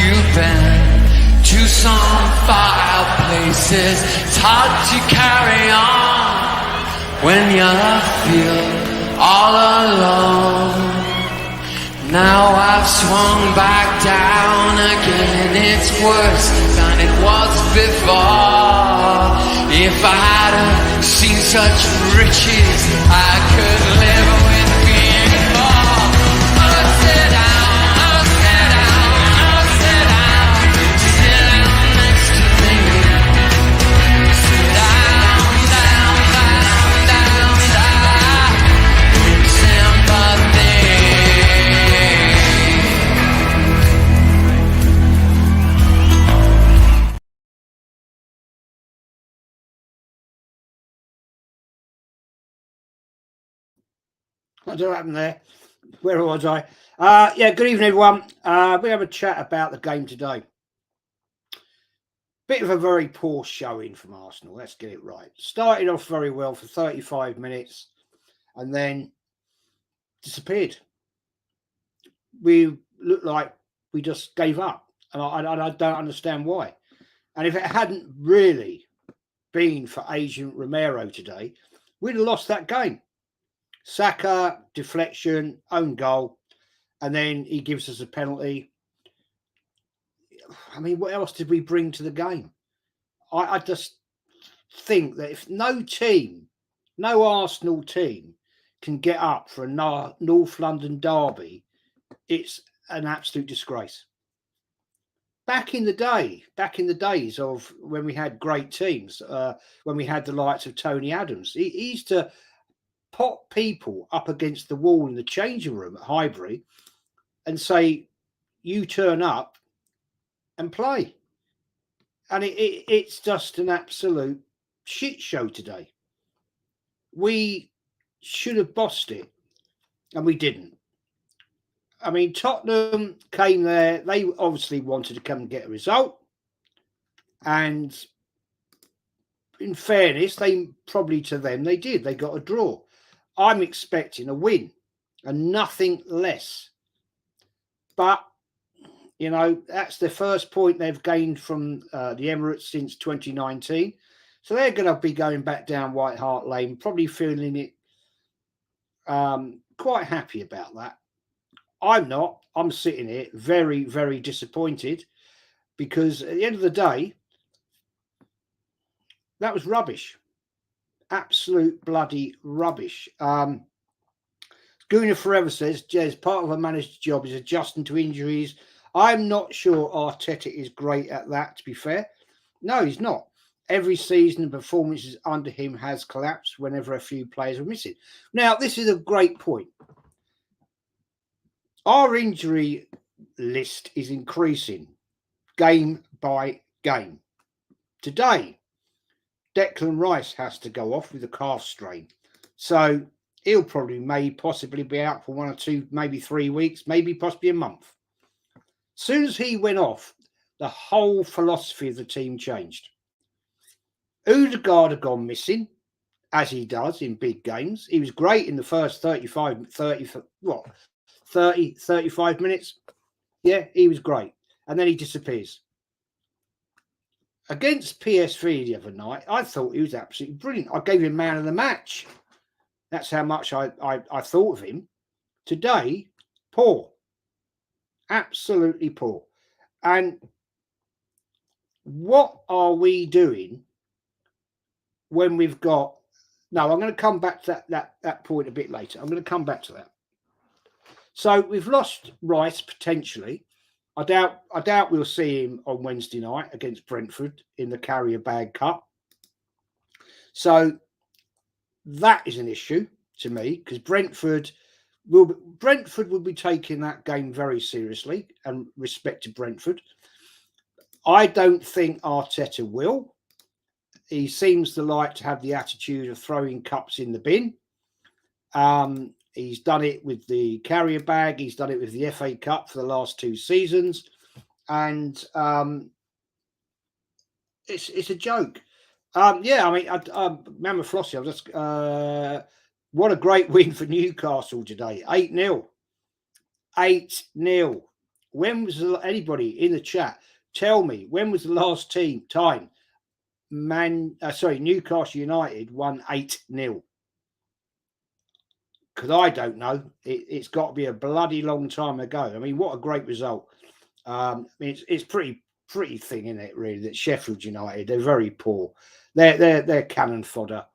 you've been to some fireplaces. It's hard to carry on when you feel all alone. Now I've swung back down again. It's worse than it was before. If I hadn't seen such riches, I could live with being poor. Oh, sit down, oh, sit down, oh, sit down. Sit down next to me. Sit down, down, down, down, down. Sympathy. I don't know what happened there. Where was I? Yeah, good evening, everyone. We have a chat about the game today. Bit of a very poor showing from Arsenal. Let's get it right. Started off very well for 35 minutes and then disappeared. We looked like we just gave up. And I don't understand why. And if it hadn't really been for Agent Romero today, we'd have lost that game. Saka, deflection, own goal, and then he gives us a penalty. I mean, what else did we bring to the game? I just think that if no Arsenal team can get up for a North London derby, it's an absolute disgrace. Back in the days of when we had great teams, when we had the likes of Tony Adams, he used to pot people up against the wall in the changing room at Highbury and say, you turn up and play. And it's just an absolute shit show today. We should have bossed it, and we didn't. I mean, Tottenham came there. They obviously wanted to come and get a result. And in fairness, they did. They got a draw. I'm expecting a win and nothing less. But, you know, that's the first point they've gained from the Emirates since 2019. So they're going to be going back down White Hart Lane, probably feeling it quite happy about that. I'm not. I'm sitting here very, very disappointed because at the end of the day, that was rubbish. Absolute bloody rubbish. Gooner Forever says, Jez, part of a manager's job is adjusting to injuries. I'm not sure Arteta is great at that, to be fair. No, he's not. Every season the performances under him has collapsed whenever a few players are missing. Now, this is a great point. Our injury list is increasing game by game. Today, Declan Rice has to go off with a calf strain. So he'll possibly be out for 1 or 2, maybe 3 weeks, maybe possibly a month. As soon as he went off, the whole philosophy of the team changed. Odegaard had gone missing, as he does in big games. He was great in the first 35 minutes. Yeah, he was great. And then he disappears. Against PSV the other night, I thought he was absolutely brilliant. I gave him man of the match. That's how much I thought of him. Today, poor. Absolutely poor. And what are we doing when we've got... No, I'm going to come back to that point a bit later. I'm going to come back to that. So we've lost Rice potentially. I doubt we'll see him on Wednesday night against Brentford in the Carrier Bag Cup. So that is an issue to me because Brentford will be taking that game very seriously and respect to Brentford. I don't think Arteta will. He seems to like to have the attitude of throwing cups in the bin. He's done it with the Carrier Bag. He's done it with the FA Cup for the last 2 seasons. And it's a joke. Yeah, I mean, Mama Flossie, what a great win for Newcastle today. 8-0. 8-0. when was anybody in the chat? Tell me, when was the last time Newcastle United won 8-0? Because I don't know. It's got to be a bloody long time ago. I mean, what a great result. I mean, it's pretty thing, isn't it, really, that Sheffield United, they're very poor. They're cannon fodder.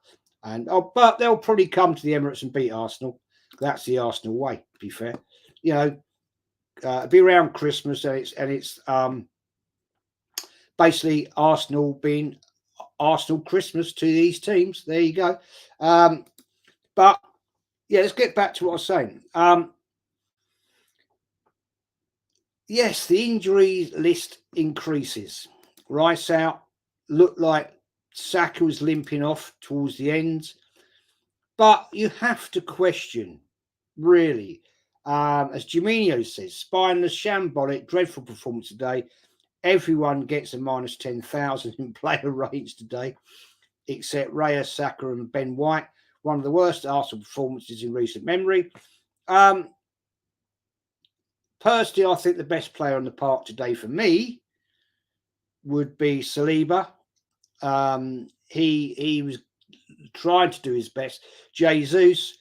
But they'll probably come to the Emirates and beat Arsenal. That's the Arsenal way, to be fair. You know, be around Christmas, and it's basically Arsenal being Arsenal Christmas to these teams. There you go. But yeah, let's get back to what I was saying. Yes, the injury list increases. Rice out, looked like Saka was limping off towards the end. But you have to question, really, as Jimenez says, spineless, shambolic, dreadful performance today. Everyone gets a minus 10,000 in player ratings today, except Raya, Saka and Ben White. One of the worst Arsenal performances in recent memory. Personally, I think the best player on the park today for me would be Saliba. He was trying to do his best. Jesus,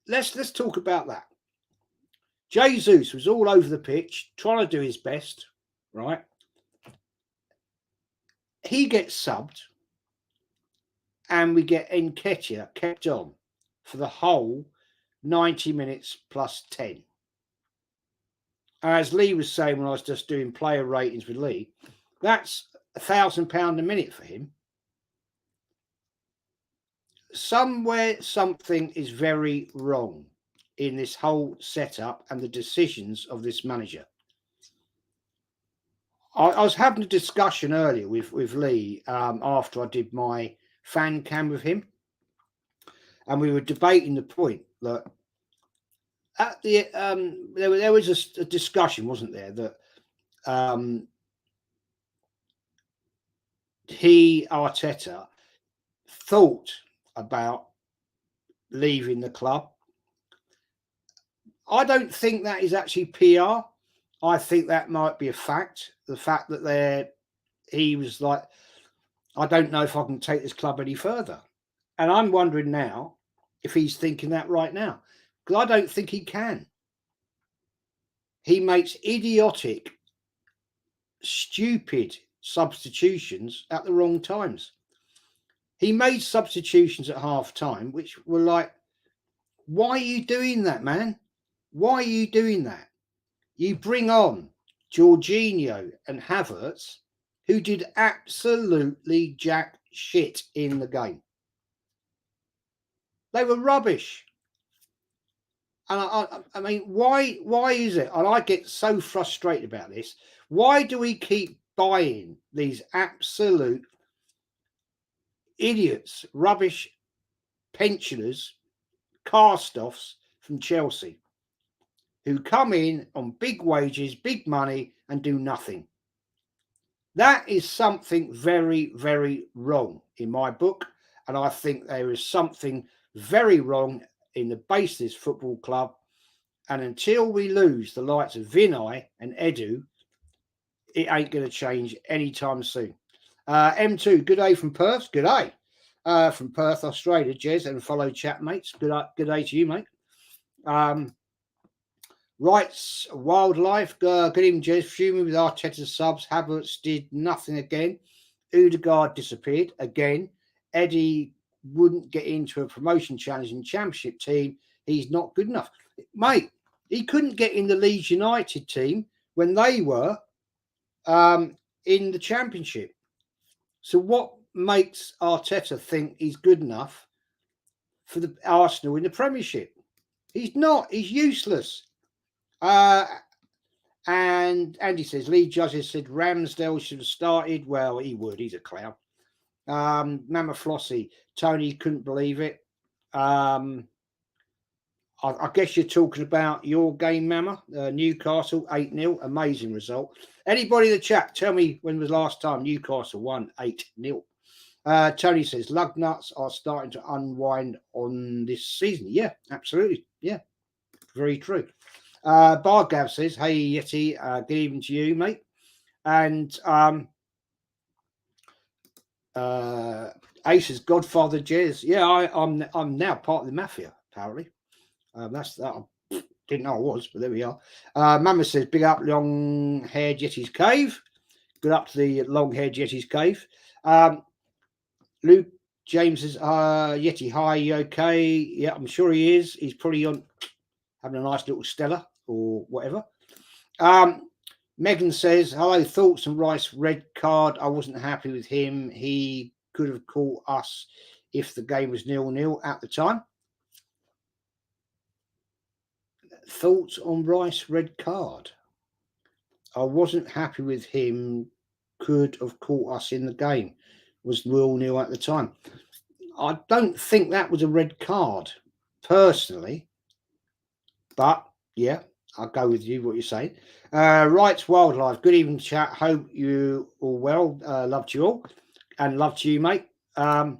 let's talk about that. Jesus was all over the pitch trying to do his best, right? He gets subbed, and we get Nketiah kept on for the whole 90 minutes plus 10. As Lee was saying when I was just doing player ratings with Lee, that's £1,000 a minute for him. Somewhere something is very wrong in this whole setup and the decisions of this manager. I was having a discussion earlier with Lee after I did my fan cam with him, and we were debating the point that at the there was a discussion, wasn't there, that Arteta thought about leaving the club. I don't think that is actually PR. I think that might be a fact. The fact that he was like, I don't know if I can take this club any further. And I'm wondering now if he's thinking that right now, because I don't think he can. He makes idiotic, stupid substitutions at the wrong times. He made substitutions at half time, which were like, why are you doing that, man? Why are you doing that? You bring on Jorginho and Havertz, who did absolutely jack shit in the game. They were rubbish. And I mean, why is it? And I get so frustrated about this. Why do we keep buying these absolute idiots, rubbish pensioners, cast-offs from Chelsea, who come in on big wages, big money, and do nothing? That is something very, very wrong in my book. And I think there is something very wrong in the base of this football club. And until we lose the likes of Vinay and Edu, it ain't going to change anytime soon. M2, good day from Perth. Good day from Perth, Australia, Jez, and follow chat mates. Good day to you, mate. Rights Wildlife, good evening, Jez. Fuming with Arteta's subs. Havertz did nothing again. Odegaard disappeared again. Eddie wouldn't get into a promotion challenge in championship team. He's not good enough. Mate, he couldn't get in the Leeds United team when they were in the championship. So what makes Arteta think he's good enough for the Arsenal in the Premiership? He's not. He's useless. And Andy says, Lee Judges said Ramsdale should have started. Well, he would. He's a clown. Mama Flossie, Tony couldn't believe it. I guess you're talking about your game, Mama. Newcastle 8-0, amazing result. Anybody in the chat, tell me when was the last time Newcastle won 8-0. Tony says lug nuts are starting to unwind on this season. Yeah, absolutely. Yeah, very true. Bargav says, "Hey Yeti, good evening to you, mate." And Ace's Godfather Jez. Yeah, I'm now part of the mafia. Apparently, that's that. I didn't know I was, but there we are. Mama says, "Big up, long-haired Yeti's cave." Good up to the long-haired Yeti's cave. Luke James says, "Yeti, hi, you okay?" Yeah, I'm sure he is. He's probably on having a nice little Stella or whatever. Megan says, "Hello, thoughts on Rice red card. I wasn't happy with him. He could have caught us if the game was 0-0 at the time." Thoughts on Rice red card. I wasn't happy with him. Could have caught us in the game. Was 0-0 at the time. I don't think that was a red card, personally. But yeah, I'll go with you, what you're saying. Rights Wildlife. Good evening, chat. Hope you all well. Love to you all. And love to you, mate. Wild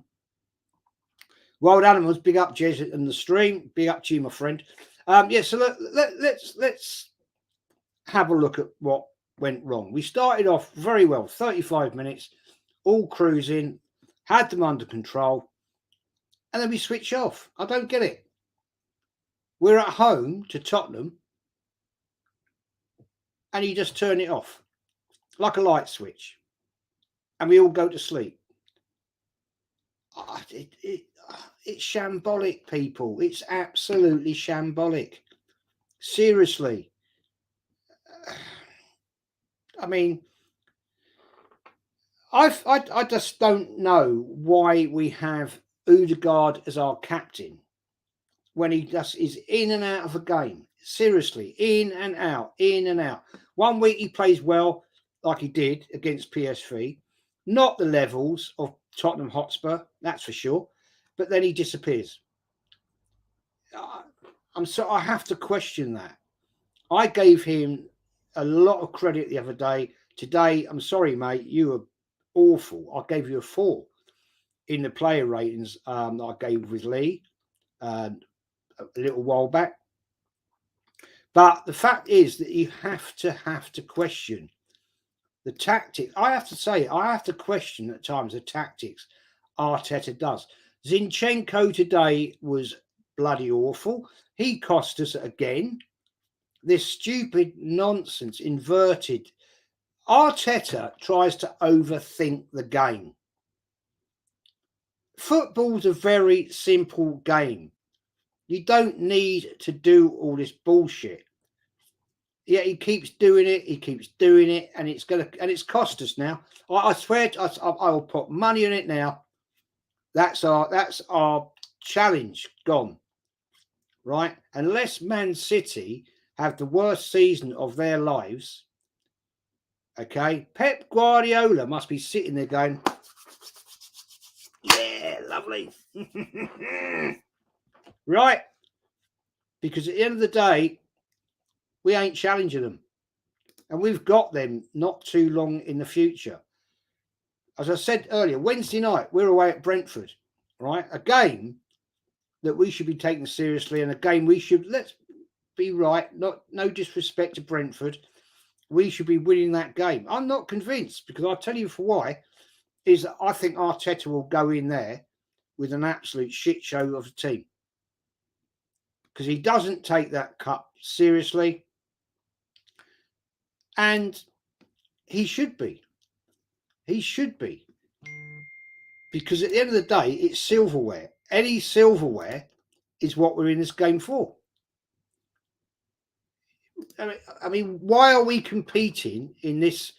Animals, big up, Jez, and the stream. Big up to you, my friend. Yeah, so let's have a look at what went wrong. We started off very well, 35 minutes, all cruising, had them under control, and then we switch off. I don't get it. We're at home to Tottenham, and you just turn it off like a light switch, and we all go to sleep. It's shambolic, people. It's absolutely shambolic. Seriously. I mean, I just don't know why we have Odegaard as our captain when he just is in and out of a game. Seriously, in and out, in and out. 1 week he plays well, like he did against PSV. Not the levels of Tottenham Hotspur, that's for sure. But then he disappears. I have to question that. I gave him a lot of credit the other day. Today, I'm sorry, mate, you were awful. I gave you a 4 in the player ratings that I gave with Lee a little while back. But the fact is that you have to question the tactics. I have to say, I have to question at times the tactics Arteta does. Zinchenko today was bloody awful. He cost us again. This stupid nonsense, inverted. Arteta tries to overthink the game. Football's a very simple game. You don't need to do all this bullshit. Yeah, he keeps doing it. He keeps doing it, and it's cost us now. I swear, I will put money on it now. That's our challenge gone, right? Unless Man City have the worst season of their lives, okay. Pep Guardiola must be sitting there going, "Yeah, lovely," right? Because at the end of the day, we ain't challenging them, and we've got them not too long in the future. As I said earlier, Wednesday night we're away at Brentford, right? A game that we should be taking seriously, and a game we should, let's be right, no disrespect to Brentford, we should be winning that game. I'm not convinced, because I'll tell you for why, is that I think Arteta will go in there with an absolute shit show of a team, because he doesn't take that cup seriously, and he should be. He should be. Because at the end of the day, it's silverware. Any silverware is what we're in this game for. I mean, why are we competing in this,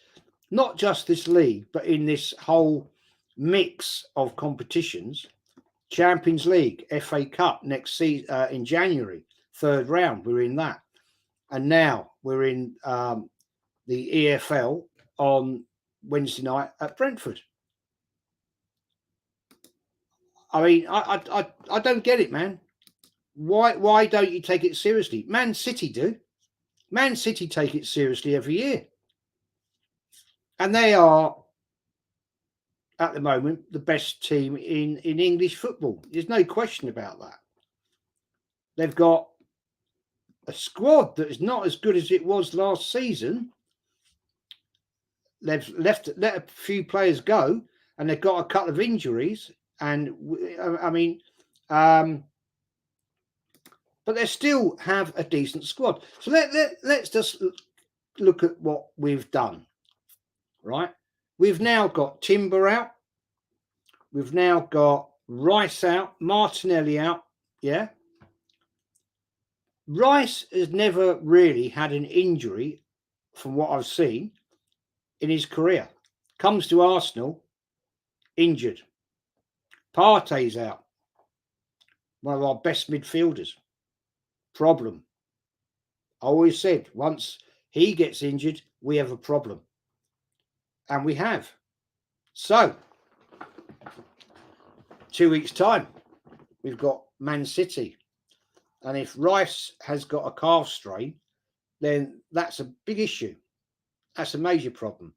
not just this league, but in this whole mix of competitions? Champions League, FA Cup next season in January, 3rd round, we're in that. And now we're in the EFL on Wednesday night at Brentford. I mean, I don't get it, man. Why don't you take it seriously? Man City do. Man City take it seriously every year. And they are, at the moment, the best team in English football. There's no question about that. They've got a squad that is not as good as it was last season. They've let a few players go, and they've got a couple of injuries. And I mean, but they still have a decent squad. So let's just look at what we've done. Right, we've now got Timber out. We've now got Rice out, Martinelli out. Yeah. Rice has never really had an injury, from what I've seen, in his career. Comes to Arsenal, injured. Partey's out. One of our best midfielders. Problem. I always said, once he gets injured, we have a problem. And we have. So, 2 weeks' time, we've got Man City. And if Rice has got a calf strain, then that's a big issue. That's a major problem.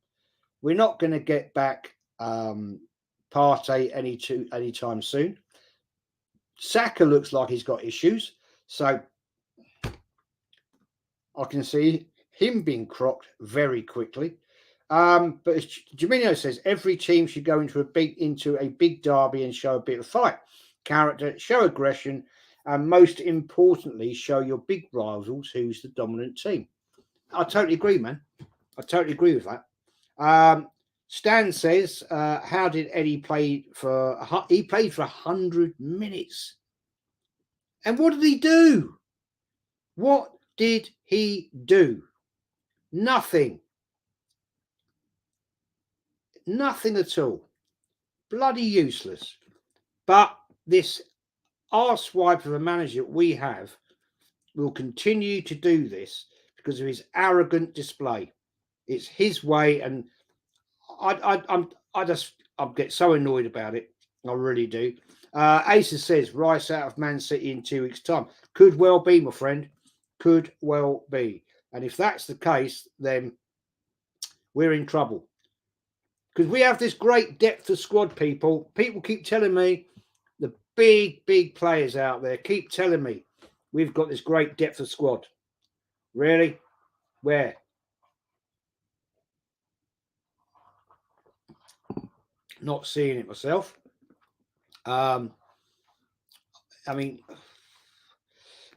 We're not going to get back Partey anytime soon. Saka looks like he's got issues, so I can see him being crocked very quickly. But as Jamino says, every team should go into a big derby and show a bit of fight, character, show aggression, and most importantly, show your big rivals who's the dominant team. I totally agree, man. I totally agree with that. Stan says, how did Eddie play for? He played for 100 minutes. And what did he do? What did he do? Nothing. Nothing at all. Bloody useless. But this arsewipe of a manager we have will continue to do this because of his arrogant display. It's his way, and I get so annoyed about it. I really do. Asa says Rice out of Man City in 2 weeks' time. Could well be, my friend. Could well be. And if that's the case, then we're in trouble. Because we have this great depth of squad, people. People keep telling me, the big players out there keep telling me we've got this great depth of squad. Really? Where? Not seeing it myself. I mean,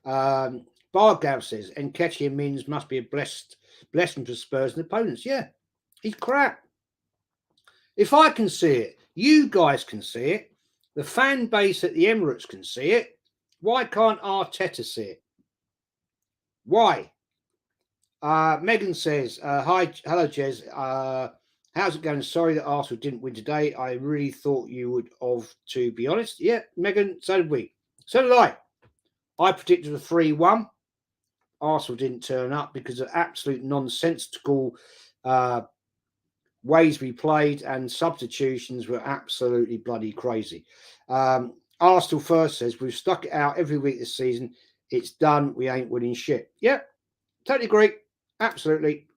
Bargav says Nketiah and Mins must be a blessing for Spurs and opponents. Yeah, he's crap. If I can see it, you guys can see it. The fan base at the Emirates can see it. Why can't Arteta see it? Why? Megan says, hi, hello, Jez. How's it going? Sorry that Arsenal didn't win today. I really thought you would have, to be honest. Yeah, Megan, so did we. So did I. I predicted a 3-1. Arsenal didn't turn up because of absolute nonsensical ways we played, and substitutions were absolutely bloody crazy. Arsenal first says, we've stuck it out every week this season. It's done. We ain't winning shit. Yep, totally agree. Absolutely.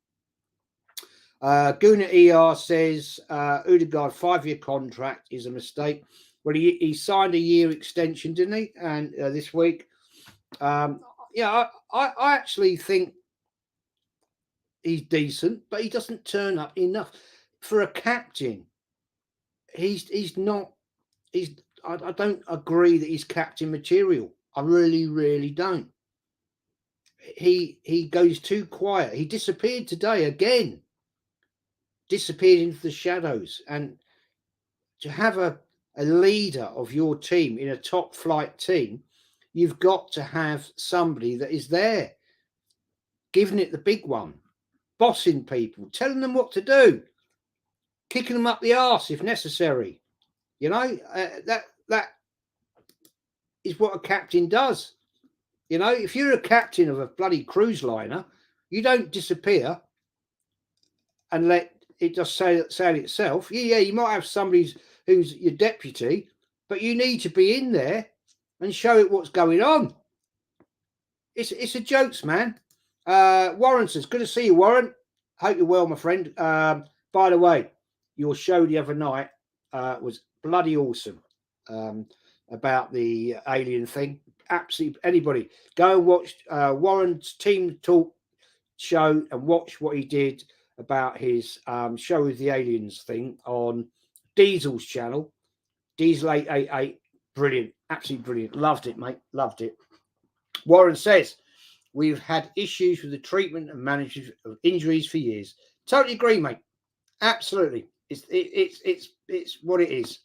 Guna ER says Odegaard 5-year contract is a mistake. Well, he signed a year extension, didn't he? And this week, I actually think he's decent, but he doesn't turn up enough for a captain. He's not. I don't agree that he's captain material. I really don't. He goes too quiet. He disappeared today again. Disappeared into the shadows. And to have a leader of your team in a top flight team, you've got to have somebody that is there, giving it the big one, bossing people, telling them what to do, kicking them up the arse if necessary. You know, that is what a captain does. You know, if you're a captain of a bloody cruise liner, you don't disappear and let it just sail itself. Yeah, you might have somebody who's your deputy, but you need to be in there and show it what's going on. It's a jokes, man. Warren says, good to see you, Warren. Hope you're well, my friend. By the way, your show the other night was bloody awesome about the alien thing. absolutely anybody go and watch Warren's Team Talk show and watch what he did about his show with the aliens thing on Diesel's channel, Diesel 888. Brilliant, absolutely brilliant. Loved it, mate. Loved it. Warren says we've had issues with the treatment and management of injuries for years. Totally agree, mate. Absolutely. It's what it is.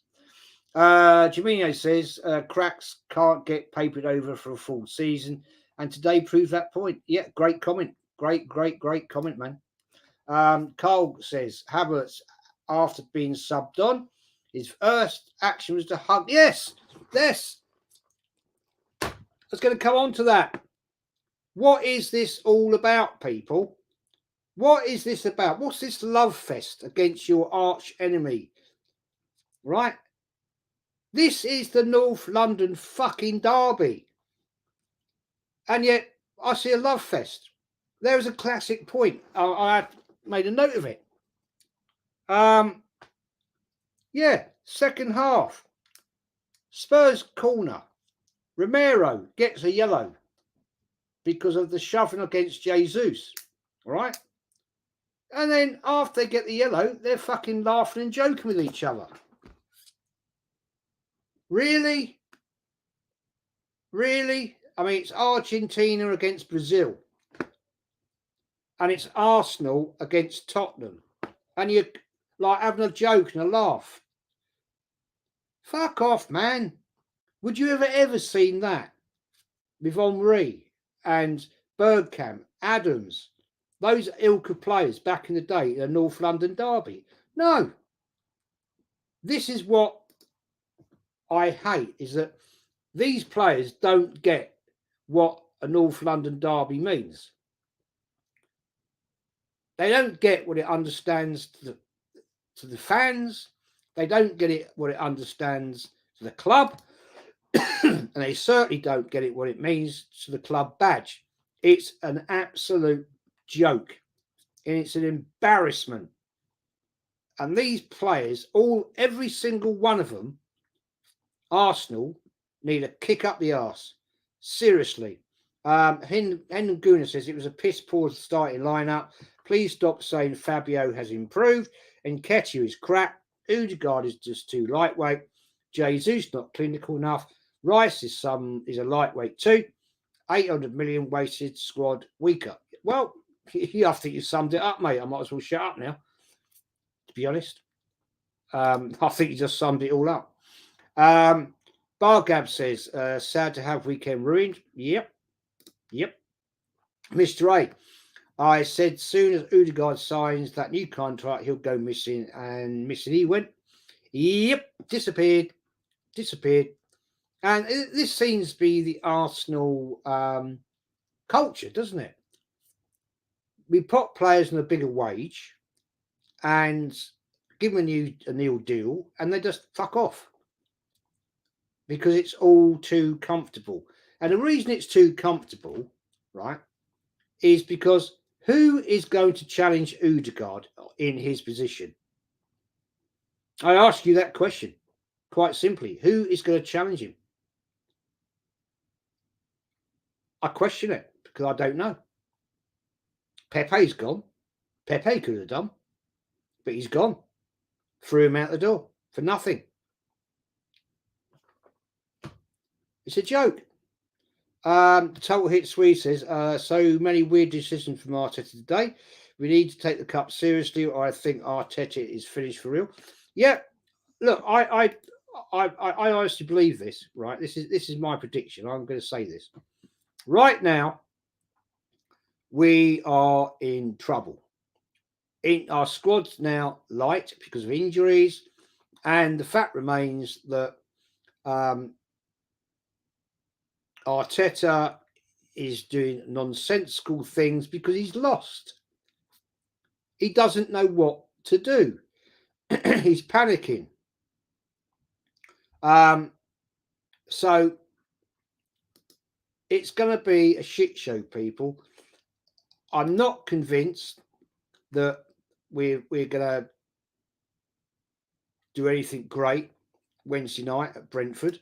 Jamino says cracks can't get papered over for a full season, and today proved that point. Yeah, great comment. Great comment, man. Carl says Havertz, after being subbed on, his first action was to hug. Yes. I was going to come on to that. What is this all about, people? What is this about? What's this love fest against your arch enemy? Right? This is the North London fucking derby. And yet I see a love fest. There is a classic point. I made a note of it. Yeah, second half. Spurs corner. Romero gets a yellow because of the shoving against Jesus. All right? And then after they get the yellow, they're fucking laughing and joking with each other. Really? Really? I mean, it's Argentina against Brazil. And it's Arsenal against Tottenham. And you're like having a joke and a laugh. Fuck off, man. Would you ever seen that? With Henry and Bergkamp, Adams, those ilk of players back in the day in the North London derby? No. This is what I hate, is that these players don't get what a North London derby means. They don't get what it understands to the fans. They don't get it what it understands to the club. And they certainly don't get it what it means to the club badge. It's an absolute joke. And it's an embarrassment. And these players, every single one of them, Arsenal, need a kick up the arse. Seriously. Hendon Guna says it was a piss poor starting lineup. Please stop saying Fabio has improved. Nketiah is crap. Odegaard is just too lightweight. Jesus not clinical enough. Rice is a lightweight too. 800 million wasted, squad weaker. Well, I think you summed it up, mate. I might as well shut up now, to be honest. I think you just summed it all up. Bargab says, sad to have weekend ruined. Yep. Mr. A, I said soon as Odegaard signs that new contract, he'll go missing, and missing he went. Yep, disappeared. And this seems to be the Arsenal culture, doesn't it? We put players on a bigger wage and give them a new deal, and they just fuck off because it's all too comfortable. And the reason it's too comfortable, right, is because who is going to challenge Odegaard in his position? I ask you that question quite simply. Who is going to challenge him? I question it because I don't know. Pepe's gone. Pepe could have done, but he's gone. Threw him out the door for nothing. It's a joke. Total Hit Swede says, so many weird decisions from Arteta today. We need to take the cup seriously, or I think Arteta is finished for real. Yeah, look, I honestly believe this, right? This is my prediction. I'm going to say this. Right now, we are in trouble. Our squad's now light because of injuries, and the fact remains that Arteta is doing nonsensical things because he's lost. He doesn't know what to do. He's panicking. So it's going to be a shit show, people. I'm not convinced that we're going to do anything great Wednesday night at Brentford.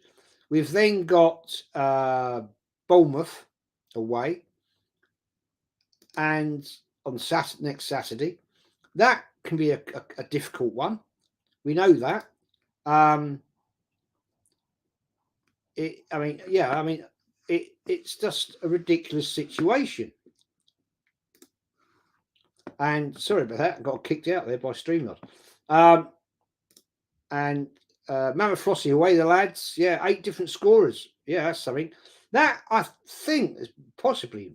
We've then got Bournemouth away, and on next Saturday. That can be a difficult one. We know that. It's just a ridiculous situation. And sorry about that, I got kicked out there by StreamYard. And Mammoth Frosty away, the lads. Yeah, 8 different scorers. Yeah, that's something. That I think is possibly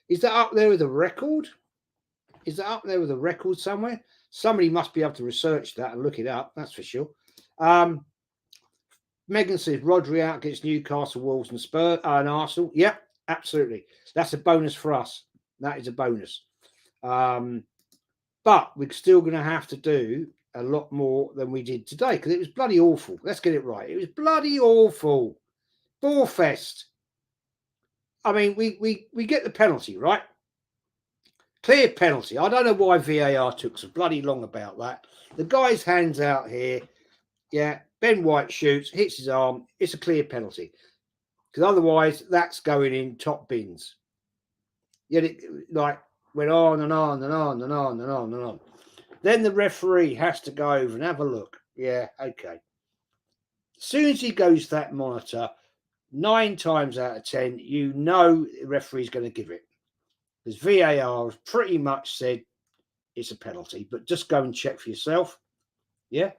is that up there with a record? Is that up there with a record somewhere? Somebody must be able to research that and look it up. That's for sure. Megan says Rodri out against Newcastle, Wolves, and Spurs and Arsenal. Yep, absolutely. That's a bonus for us. That is a bonus. But we're still going to have to do a lot more than we did today because it was bloody awful. Let's get it right. It was bloody awful. Ballfest. I mean, we get the penalty, right? Clear penalty. I don't know why VAR took so bloody long about that. The guy's hands out here. Yeah, Ben White shoots, hits his arm. It's a clear penalty. Because otherwise, that's going in top bins. Yet it went on and on and on and on and on and on. Then the referee has to go over and have a look. Yeah, okay. As soon as he goes to that monitor, 9 times out of 10, you know the referee's going to give it. Because VAR has pretty much said it's a penalty, but just go and check for yourself. Yeah.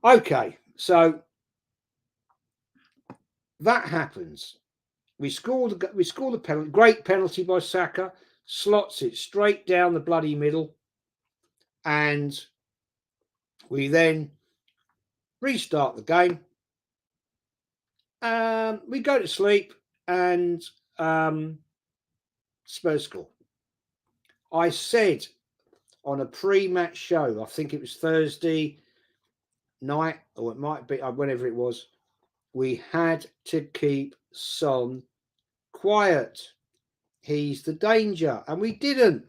Okay, so that happens. We score the penalty. Great penalty by Saka. Slots it straight down the bloody middle, and we then restart the game. We go to sleep, and Spurs score. I said on a pre-match show, I think it was Thursday night, or it might be whenever it was, we had to keep Son quiet. He's the danger, and we didn't.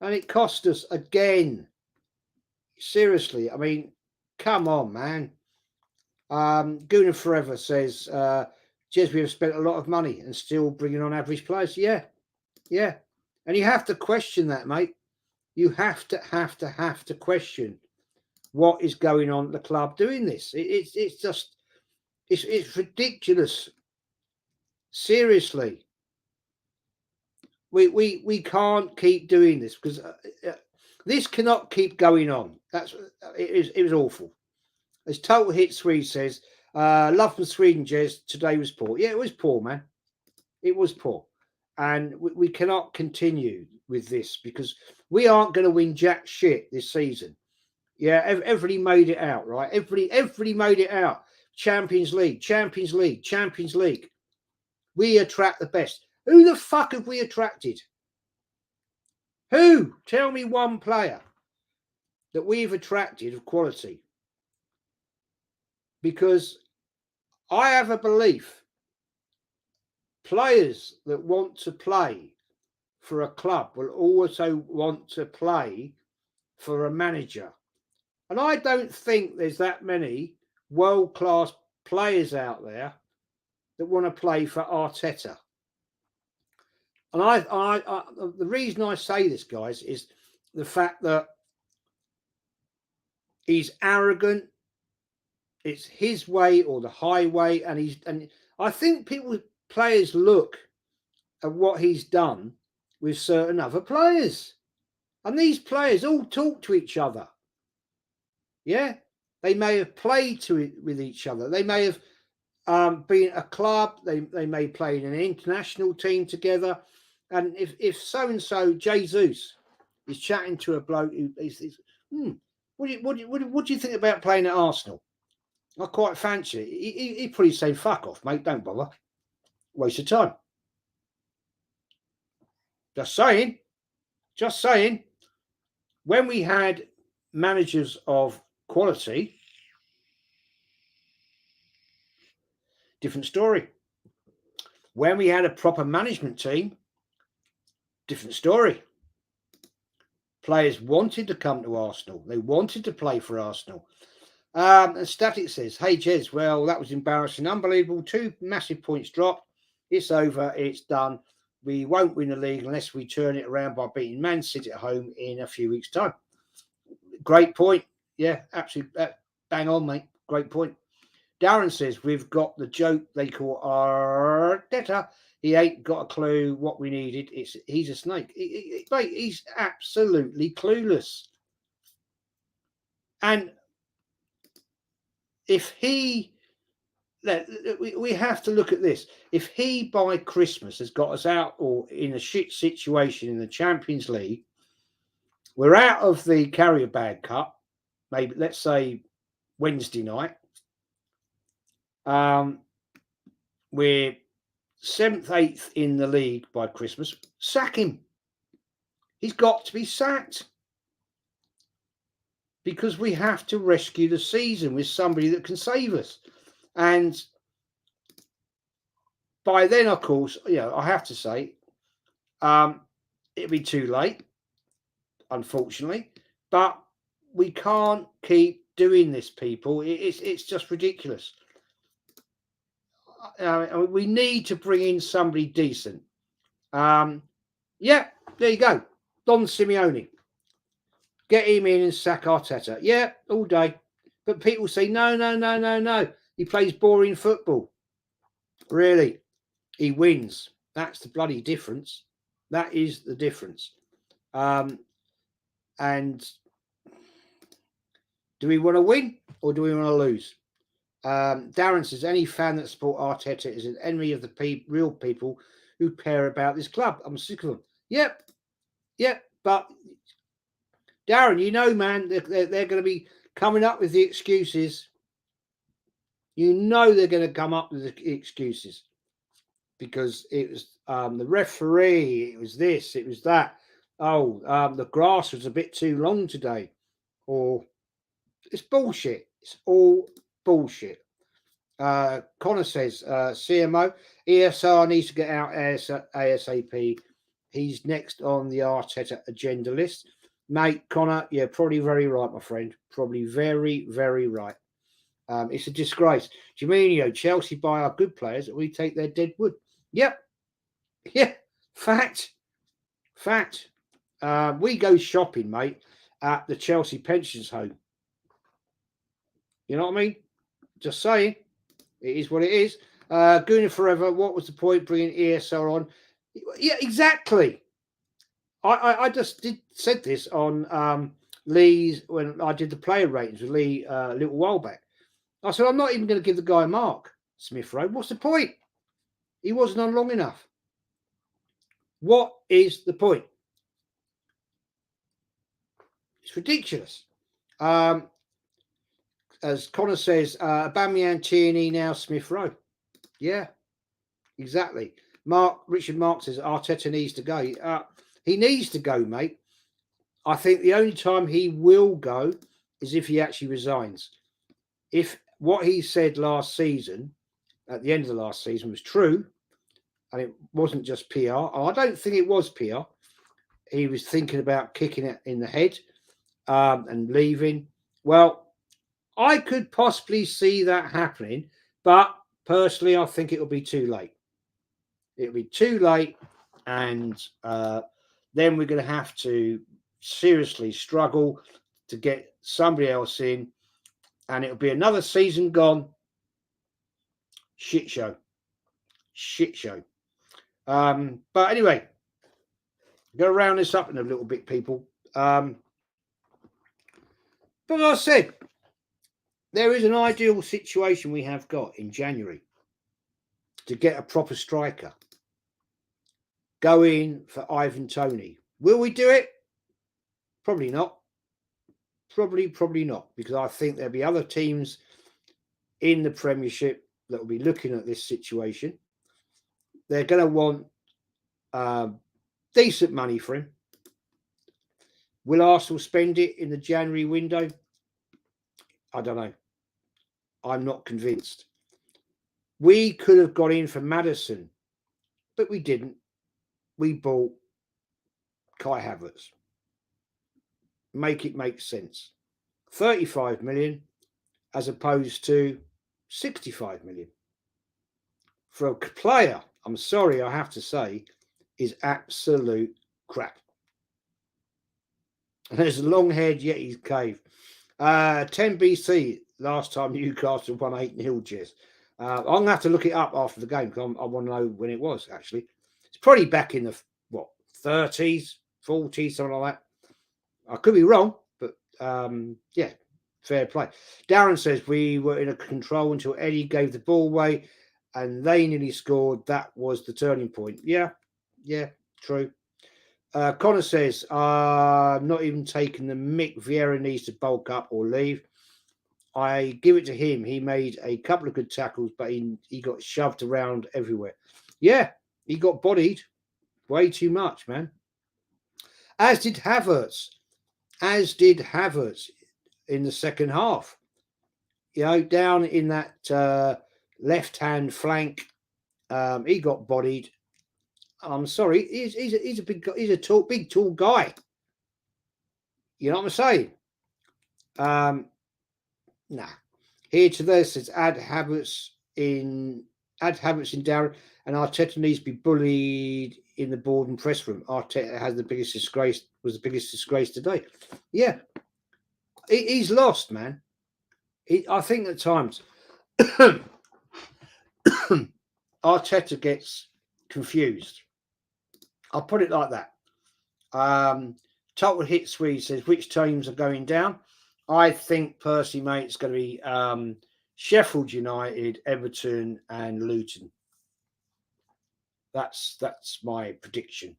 And it cost us again. Seriously, I mean, come on, man. Gooner Forever says, Jez, we have spent a lot of money and still bringing on average players. Yeah. And you have to question that, mate. You have to question what is going on at the club doing this. It's just, it's ridiculous. Seriously. We can't keep doing this because this cannot keep going on. It was awful. As Total Hit Swede says, love from Sweden, Jez, today was poor. Yeah, it was poor, man. It was poor. And we cannot continue with this because we aren't going to win jack shit this season. Yeah, everybody made it out, right? Everybody made it out. Champions League. We attract the best. Who the fuck have we attracted? Who? Tell me one player that we've attracted of quality. Because I have a belief players that want to play for a club will also want to play for a manager. And I don't think there's that many world-class players out there that want to play for Arteta. And the reason I say this, guys, is the fact that he's arrogant. It's his way or the highway, and I think players look at what he's done with certain other players, and these players all talk to each other. Yeah, they may have played with each other. They may have been a club. They may play in an international team together. And if so and so Jesus is chatting to a bloke who says, what do you think about playing at Arsenal? I quite fancy it. He'd probably say, fuck off, mate, don't bother. Waste of time. Just saying. When we had managers of quality, different story. When we had a proper management team, different story. Players wanted to come to Arsenal. They wanted to play for Arsenal. And Static says, hey, Jez, well, that was embarrassing. Unbelievable. 2 massive points dropped. It's over. It's done. We won't win the league unless we turn it around by beating Man City at home in a few weeks' time. Great point. Yeah, absolutely. Bang on, mate. Great point. Darren says, we've got the joke they call Arteta. He ain't got a clue what we needed. He's a snake. Mate, he's absolutely clueless. And if he, we have to look at this. If he by Christmas has got us out or in a shit situation in the Champions League, we're out of the Carrier Bag Cup, maybe let's say Wednesday night. We're 7th, 8th in the league by Christmas. Sack him. He's got to be sacked. Because we have to rescue the season with somebody that can save us. And by then, of course, I have to say, it'll be too late, unfortunately. But we can't keep doing this, people. It's just ridiculous. We need to bring in somebody decent. Yeah, there you go. Don Simeone. Get him in and sack Arteta. Yeah, all day. But people say, no. He plays boring football. Really? He wins. That's the bloody difference. That is the difference. And do we want to win or do we want to lose? Darren says, any fan that support Arteta is an enemy of the real people who care about this club. I'm sick of them. Yep. But Darren, man, they're going to be coming up with the excuses. They're going to come up with the excuses because it was the referee, it was this, it was that. Oh, the grass was a bit too long today. Or it's bullshit. It's all bullshit. Connor says, CMO, ESR needs to get out ASAP. He's next on the Arteta agenda list. Mate, Connor, you're probably very right, my friend. Probably very, very right. It's a disgrace. Firmino, Chelsea buy our good players, we take their dead wood. Yep. Yeah. Fact. We go shopping, mate, at the Chelsea pensions home. You know what I mean? Just saying. It is what it is. Gooner Forever, what was the point bringing ESR on? Yeah, exactly. I just said this on Lee's when I did the player ratings with Lee a little while back. I said, I'm not even going to give the guy a mark, Smith Rowe. What's the point? He wasn't on long enough. What is the point? It's ridiculous. As Connor says, Aubameyang, Tierney, now Smith Rowe. Yeah, exactly. Richard Mark says Arteta needs to go. He needs to go, mate. I think the only time he will go is if he actually resigns. If what he said last season, at the end of the last season, was true, and it wasn't just PR. I don't think it was PR. He was thinking about kicking it in the head and leaving. Well, I could possibly see that happening, but personally, I think it'll be too late. It'll be too late, and then we're going to have to seriously struggle to get somebody else in, and it'll be another season gone. Shit show. But anyway, I'm going to round this up in a little bit, people. But as I said, there is an ideal situation we have got in January to get a proper striker. Go in for Ivan Toney. Will we do it? Probably not. Probably not, because I think there'll be other teams in the Premiership that will be looking at this situation. They're going to want decent money for him. Will Arsenal spend it in the January window? I don't know. I'm not convinced. We could have got in for Maddison, but we didn't. We bought Kai Havertz. Make it make sense. 35 million, as opposed to 65 million. For a player, I'm sorry, I have to say, is absolute crap. And there's a long-haired Yeti's cave. 10 BC, last time Newcastle won 8-0, Jez. I'm going to have to look it up after the game because I want to know when it was, actually. It's probably back in the, 30s, 40s, something like that. I could be wrong, but yeah, fair play. Darren says we were in a control until Eddie gave the ball away and they nearly scored. That was the turning point. Yeah, true. Connor says, I'm not even taking the mick. Vieira needs to bulk up or leave. I give it to him. He made a couple of good tackles, but he got shoved around everywhere. Yeah, he got bodied way too much, man. As did Havertz. In the second half. Down in that left-hand flank, he got bodied. I'm sorry, he's a big tall guy. You know what I'm saying? Nah. Here to this, it's add Havertz in Darren, and Arteta needs to be bullied in the board and press room. Arteta was the biggest disgrace today. Yeah. He's lost, man. I think at times Arteta gets confused. I'll put it like that. Total Hit Swede says, which teams are going down? I think personally, mate, it's going to be Sheffield United, Everton, and Luton. That's my prediction.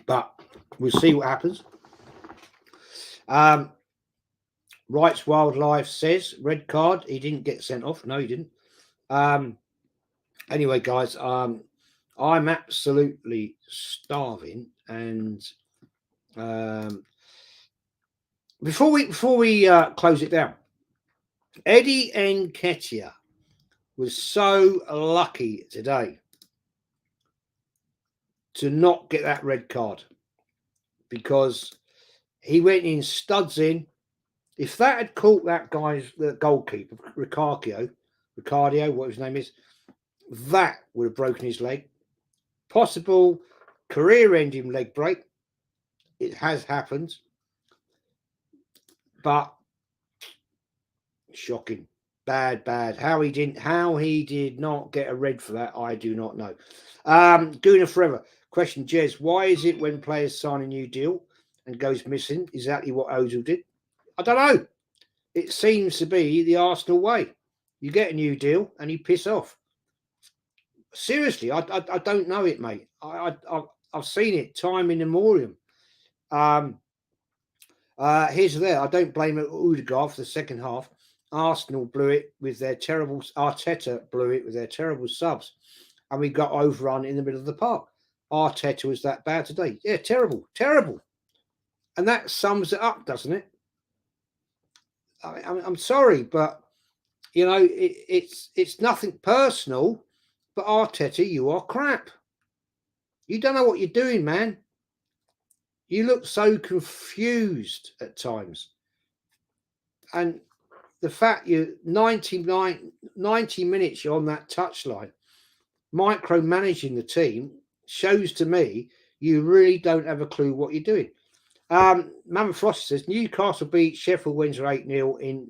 But we'll see what happens. Rights Wildlife says, red card. He didn't get sent off. No, he didn't. Anyway, guys, I'm absolutely starving, and before we close it down, Eddie Nketiah was so lucky today to not get that red card because he went in studs in. If that had caught the goalkeeper, Ricardo, what his name is, that would have broken his leg. Possible career-ending leg break. It has happened. But shocking. Bad. How he did not get a red for that, I do not know. Guna Forever. Question, Jez, why is it when players sign a new deal and goes missing exactly what Ozil did? I don't know. It seems to be the Arsenal way. You get a new deal and you piss off. Seriously, I don't know it, mate. I've seen it time in memoriam. Here's there. I don't blame Odegaard for the second half. Arsenal blew it with their terrible. Arteta blew it with their terrible subs, and we got overrun in the middle of the park. Arteta was that bad today. Yeah, terrible, and that sums it up, doesn't it? I'm sorry, but it's nothing personal. But Arteta, you are crap. You don't know what you're doing, man. You look so confused at times. And the fact you're 90 minutes you're on that touchline, micromanaging the team, shows to me you really don't have a clue what you're doing. Mammoth Frost says Newcastle beat Sheffield Wednesday 8-0 in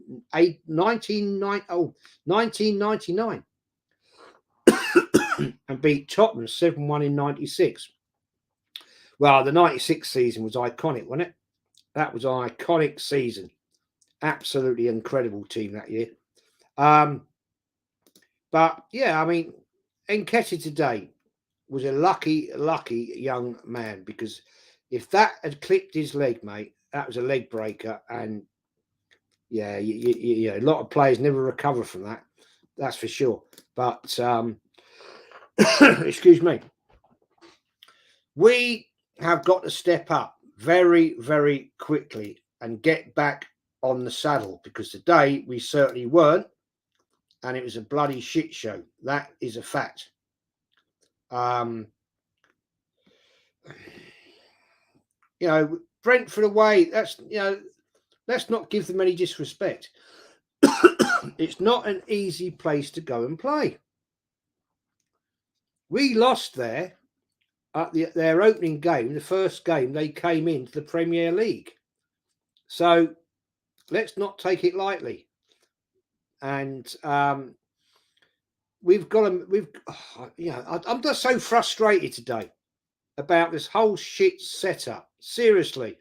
1999 and beat Tottenham 7-1 in 96. Well, the 96 season was iconic, wasn't it? That was an iconic season. Absolutely incredible team that year. But yeah, I mean, Nketiah today was a lucky young man, because if that had clipped his leg, mate, that was a leg breaker. And yeah, a lot of players never recover from that. That's for sure. But excuse me. We have got to step up very, very quickly and get back on the saddle, because today we certainly weren't, and it was a bloody shit show. That is a fact. You know, Brentford away. That's, you know, let's not give them any disrespect. It's not an easy place to go and play. We lost there at their opening game, the first game they came into the Premier League. So let's not take it lightly. And we've got to, I'm just so frustrated today about this whole shit setup. Seriously.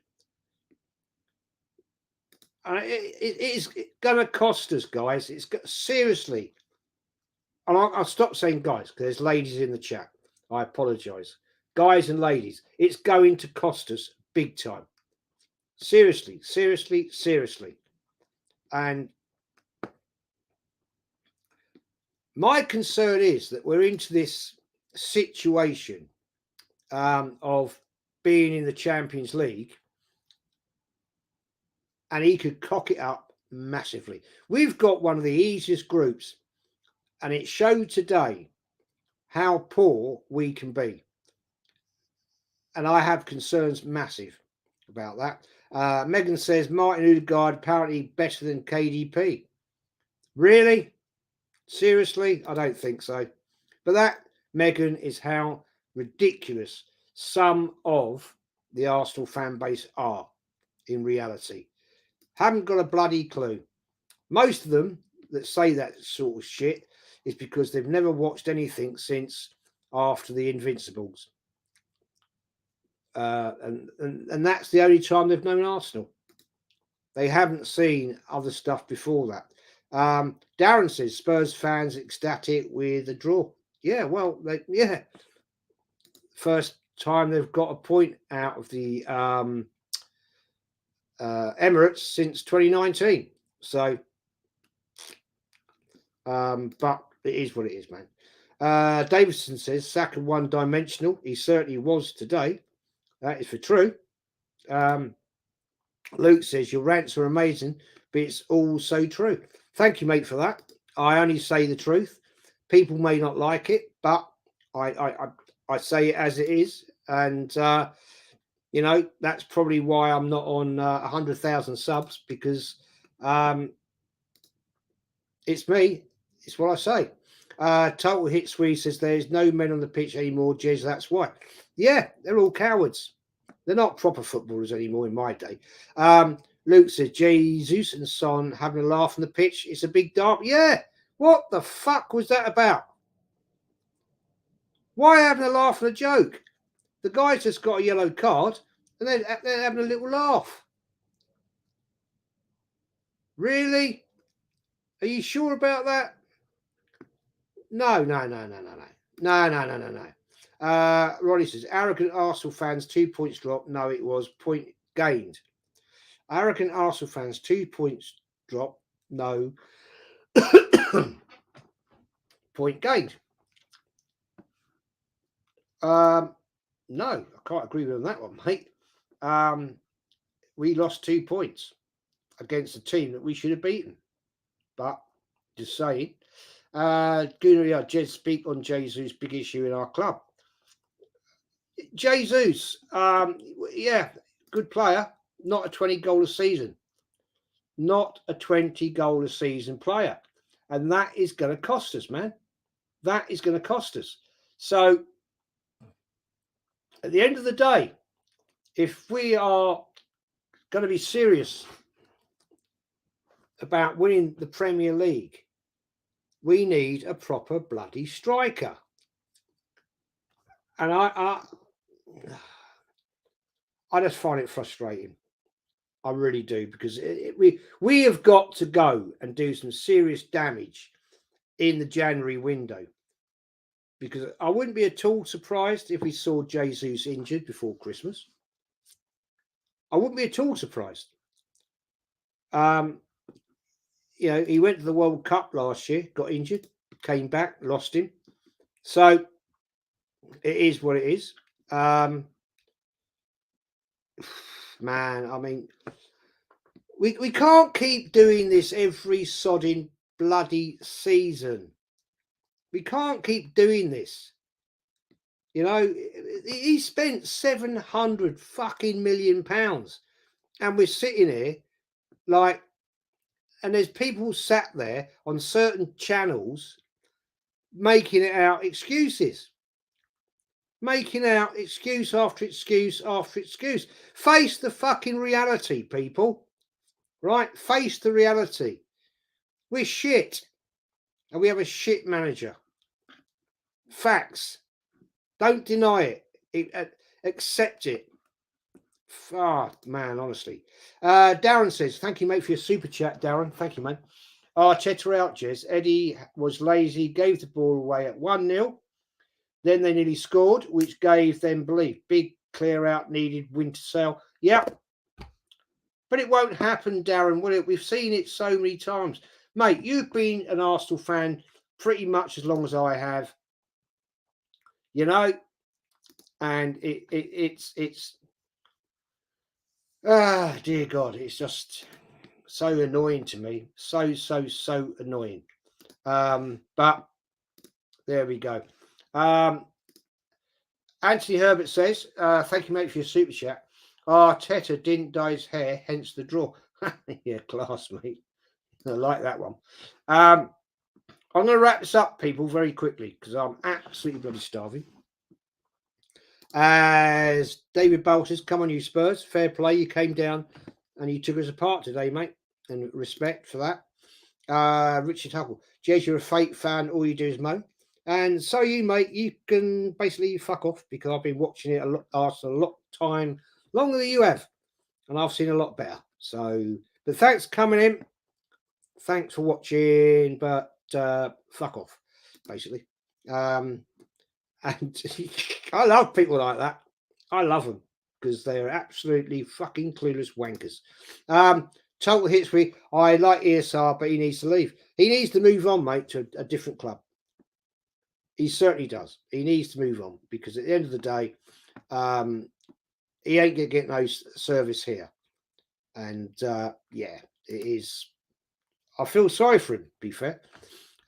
It is going to cost us, guys. It's seriously. And I'll stop saying guys because there's ladies in the chat. I apologise. Guys and ladies, it's going to cost us big time. Seriously, seriously, seriously. And my concern is that we're into this situation of being in the Champions League and he could cock it up massively. We've got one of the easiest groups and it showed today how poor we can be. And I have concerns massive about that. Megan says Martin Odegaard apparently better than KDP. Really? Seriously? I don't think so. But that, Megan, is how ridiculous some of the Arsenal fan base are in reality. Haven't got a bloody clue. Most of them that say that sort of shit is because they've never watched anything since after the Invincibles. And that's the only time they've known Arsenal. They haven't seen other stuff before that. Darren says Spurs fans ecstatic with a draw. Yeah, well, first time they've got a point out of the Emirates since 2019. So, but it is what it is, man. Davidson says Saka one-dimensional. He certainly was today. That is for true. Luke says your rants are amazing, but it's all so true. Thank you, mate, for that. I only say the truth. People may not like it, but I say it as it is, and you know that's probably why I'm not on 100,000 subs because it's me. It's what I say. Total Hit Swede says there's no men on the pitch anymore, Jez. That's why. Yeah, they're all cowards. They're not proper footballers anymore in my day. Luke says, Jesus and Son having a laugh on the pitch. It's a big dark. Yeah. What the fuck was that about? Why having a laugh and a joke? The guy's just got a yellow card and they're having a little laugh. Really? Are you sure about that? No. Ronnie says, arrogant Arsenal fans, 2 points drop. No, it was point gained. Arrogant Arsenal fans, 2 points drop. No. Point gained. No, I can't agree with that one, mate. We lost 2 points against a team that we should have beaten. But just saying. Gunnar, Jed, speak on Jesus' big issue in our club. Jesus, yeah, good player. Not a 20 goal a season. Not a 20 goal a season player. And that is going to cost us, man. That is going to cost us. So at the end of the day, if we are going to be serious about winning the Premier League, we need a proper bloody striker. And I just find it frustrating. I really do, because we have got to go and do some serious damage in the January window. Because I wouldn't be at all surprised if we saw Jesus injured before Christmas. I wouldn't be at all surprised. You know, he went to the World Cup last year, got injured, came back, lost him. So it is what it is. Man, I mean, we can't keep doing this every sodding bloody season. We can't keep doing this. You know, he spent 700 fucking million pounds, and we're sitting here like, and there's people sat there on certain channels making it out excuses, making out excuse after excuse after excuse. Face the fucking reality, people. Right? Face the reality. We're shit, and we have a shit manager. Facts. Don't deny it. Accept it. Man, honestly. Darren says, thank you, mate, for your super chat, Darren. Thank you, man. Arteta out, Jez. Eddie was lazy, gave the ball away at 1-0. Then they nearly scored, which gave them belief. Big clear out needed, winter sale. Yep. But it won't happen, Darren, will it? We've seen it so many times. Mate, you've been an Arsenal fan pretty much as long as I have. You know? And it's dear God, it's just so annoying to me. So annoying. But there we go. Anthony Herbert says, thank you, mate, for your super chat. Arteta didn't dye his hair, hence the draw. Yeah, class, mate. I like that one. I'm going to wrap this up, people, very quickly, because I'm absolutely bloody starving. As David Bowl says, come on, you Spurs. Fair play. You came down and you took us apart today, mate. And respect for that. Richard Huckle, Jez, you're a fake fan. All you do is moan. And so you, mate, you can basically fuck off, because I've been watching it a lot time longer than you have. And I've seen a lot better. So, but thanks for coming in. Thanks for watching, but fuck off, basically. And I love people like that. I love them, because they're absolutely fucking clueless wankers. Total hits me. I like ESR, but he needs to leave. He needs to move on, mate, to a different club. He certainly does. He needs to move on, because at the end of the day, he ain't going to get no service here. And yeah, it is. I feel sorry for him, to be fair.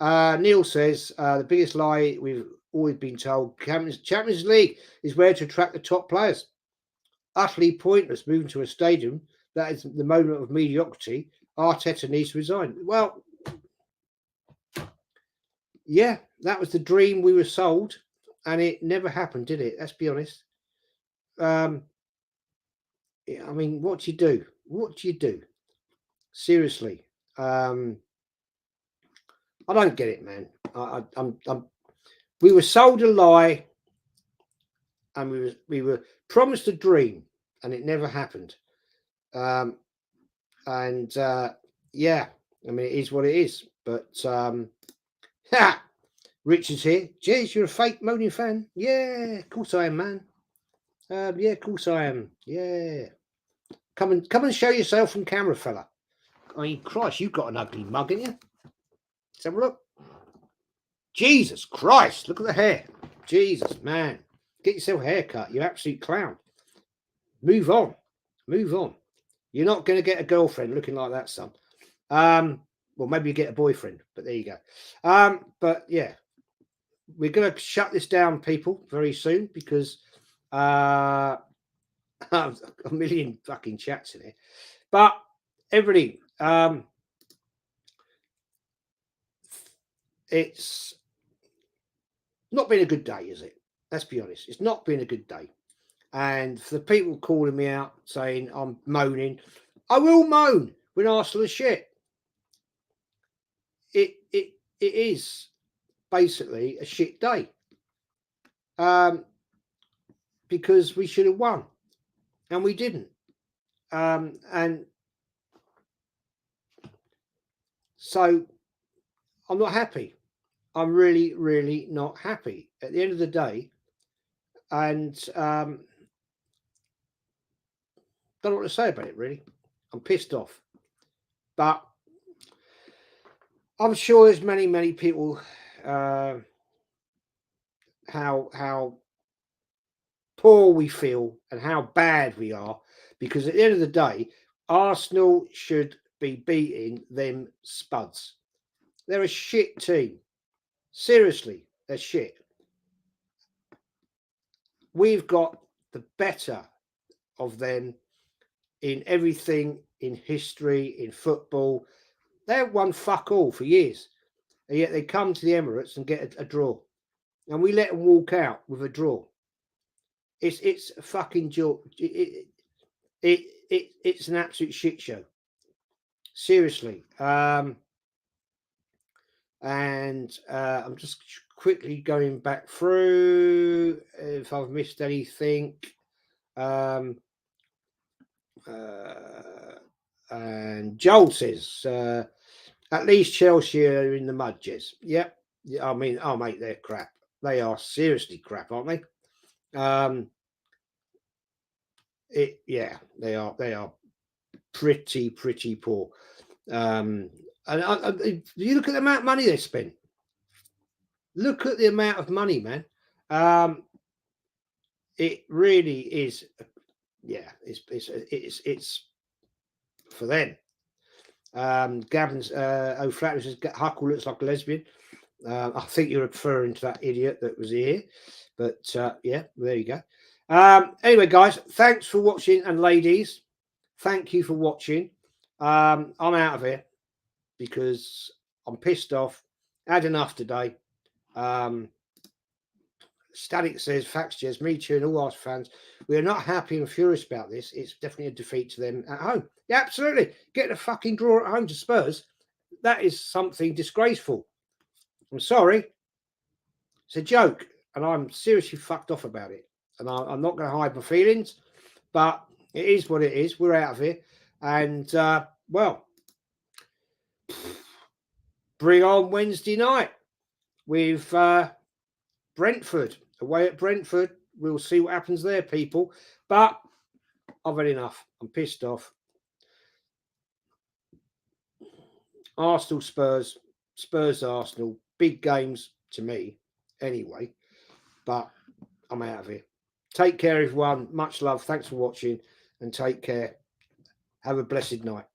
Neil says, the biggest lie we've always been told, Champions League is where to attract the top players. Utterly pointless moving to a stadium that is the moment of mediocrity. Arteta needs to resign. Well, yeah, that was the dream we were sold, and it never happened, did it? Let's be honest. I mean, what do you do? What do you do? Seriously. I don't get it, man. We were sold a lie, and we were promised a dream, and it never happened. Yeah, I mean, it is what it is. But Richard's here. Jez, you're a fake moaning fan. Yeah, of course I am, man. Yeah, of course I am. Yeah. Come and show yourself from camera, fella. I mean, Christ, you've got an ugly mug, ain't you? Let's have a look. Jesus Christ, look at the hair. Jesus, man. Get yourself a haircut, you absolute clown. Move on. Move on. You're not going to get a girlfriend looking like that, son. Well, maybe you get a boyfriend, but there you go. But yeah, we're going to shut this down, people, very soon, because a million fucking chats in here. But everybody, it's not been a good day, is it? Let's be honest. It's not been a good day. And for the people calling me out saying I'm moaning, I will moan when Arsenal is shit. It is basically a shit day. Because we should have won. And we didn't. And so I'm not happy. I'm really, really not happy at the end of the day. And don't know what to say about it, really. I'm pissed off. But I'm sure there's many people how poor we feel and how bad we are, because at the end of the day, Arsenal should be beating them Spuds. They're a shit team. Seriously, they're shit. we've got the better of them in everything, in history, in football. They have won fuck all for years, and yet they come to the Emirates and get a draw, and we let them walk out with a draw. It's a fucking joke. It's an absolute shit show. Seriously. And I'm just quickly going back through if I've missed anything. And Joel says, at least Chelsea are in the mud, Jez. Yep. Yeah, I mean, oh, mate, they're crap. They are seriously crap, aren't they? Yeah, they are pretty poor. And you look at the amount of money they spend. Look at the amount of money, man. It really is. Yeah, it's for them. Gavin's O'Flaherty says Huckle looks like a lesbian. I think you're referring to that idiot that was here, but yeah, there you go. Anyway, guys, thanks for watching, and ladies, thank you for watching. I'm out of here because I'm pissed off. Had enough today. Static says, facts, Jez, me too, and all our fans. We are not happy and furious about this. It's definitely a defeat to them at home. Yeah, absolutely. Get a fucking draw at home to Spurs. That is something disgraceful. I'm sorry. It's a joke, and I'm seriously fucked off about it. And I'm not going to hide my feelings, but it is what it is. We're out of here. And, well, bring on Wednesday night with Brentford. Away at Brentford. We'll see what happens there, people. But I've had enough. I'm pissed off. Arsenal, Spurs, Arsenal. Big games to me, anyway. But I'm out of here. Take care, everyone. Much love. Thanks for watching, and take care. Have a blessed night.